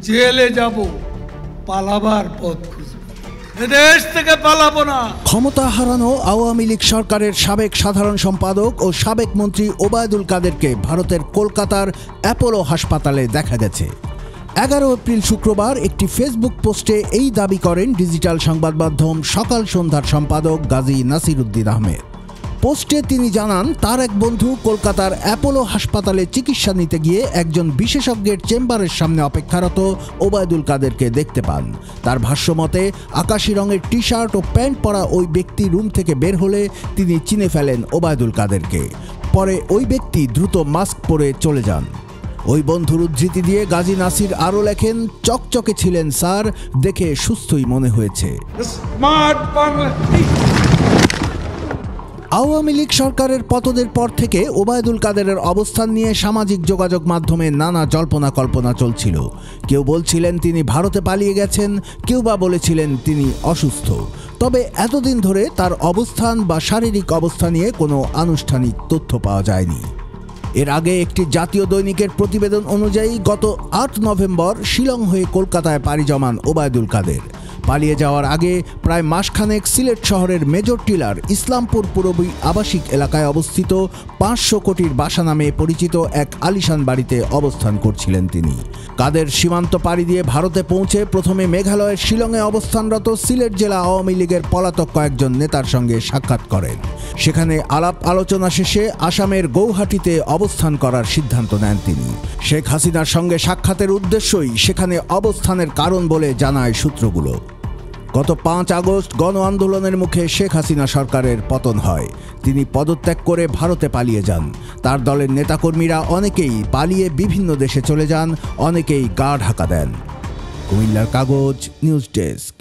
জেলে যাব, পালাবার পথ খুঁজব, এদেশ থেকে পালাবো না। ক্ষমতা হারানো আওয়ামী লীগ সরকারের সাবেক সাধারণ সম্পাদক ও সাবেক মন্ত্রী ওবায়দুল কাদেরকে ভারতের কলকাতার অ্যাপোলো হাসপাতালে দেখা গেছে। 11 এপ্রিল শুক্রবার একটি ফেসবুক পোস্টে এই দাবি করেন ডিজিটাল সংবাদ মাধ্যম সকাল সন্ধ্যার সম্পাদক গাজী নাসির উদ্দিন আহমেদ। পোস্টে তিনি জানান, তার এক বন্ধু কলকাতার অ্যাপোলো হাসপাতালে চিকিৎসা নিতে গিয়ে একজন বিশেষজ্ঞের চেম্বারের সামনে অপেক্ষারত ওবায়দুল কাদেরকে দেখতে পান। তার ভাষ্যমতে, আকাশি রঙের টি শার্ট ও প্যান্ট পরা ওই ব্যক্তি রুম থেকে বের হলে তিনি চিনে ফেলেন ওবায়দুল কাদেরকে। পরে ওই ব্যক্তি দ্রুত মাস্ক পরে চলে যান। ওই বন্ধুর উদ্ধৃতি দিয়ে গাজী নাসির আরও লেখেন, চকচকে ছিলেন স্যার, দেখে সুস্থই মনে হয়েছে। আওয়ামী লীগ সরকারের পতনের পর থেকে ওবায়দুল কাদেরের অবস্থান নিয়ে সামাজিক যোগাযোগ মাধ্যমে নানা জল্পনা কল্পনা চলছিল। কেউ বলছিলেন তিনি ভারতে পালিয়ে গেছেন, কেউ বা বলেছিলেন তিনি অসুস্থ। তবে এতদিন ধরে তার অবস্থান বা শারীরিক অবস্থা নিয়ে কোনো আনুষ্ঠানিক তথ্য পাওয়া যায়নি। এর আগে একটি জাতীয় দৈনিকের প্রতিবেদন অনুযায়ী গত 8 নভেম্বর শিলং হয়ে কলকাতায় পাড়ি জমান ওবায়দুল কাদের। পালিয়ে যাওয়ার আগে প্রায় মাসখানেক সিলেট শহরের মেজর টিলার ইসলামপুর পুরবী আবাসিক এলাকায় অবস্থিত 500 কোটির বাসা নামে পরিচিত এক আলিশান বাড়িতে অবস্থান করছিলেন তিনি। কাদের সীমান্ত পাড়ি দিয়ে ভারতে পৌঁছে প্রথমে মেঘালয়ের শিলংয়ে অবস্থানরত সিলেট জেলা আওয়ামী লীগের পলাতক কয়েকজন নেতার সঙ্গে সাক্ষাৎ করেন। সেখানে আলাপ আলোচনা শেষে আসামের গৌহাটিতে অবস্থান করার সিদ্ধান্ত নেন তিনি। শেখ হাসিনার সঙ্গে সাক্ষাতের উদ্দেশ্যই সেখানে অবস্থানের কারণ বলে জানায় সূত্রগুলো। গত 5 আগস্ট গণ আন্দোলনের মুখে শেখ হাসিনা সরকারের পতন হয়। তিনি পদত্যাগ করে ভারতে পালিয়ে যান। তার দলের নেতাকর্মীরা অনেকেই পালিয়ে বিভিন্ন দেশে চলে যান, অনেকেই গা ঢাকা দেন। কুমিল্লার কাগজ, নিউজ ডেস্ক।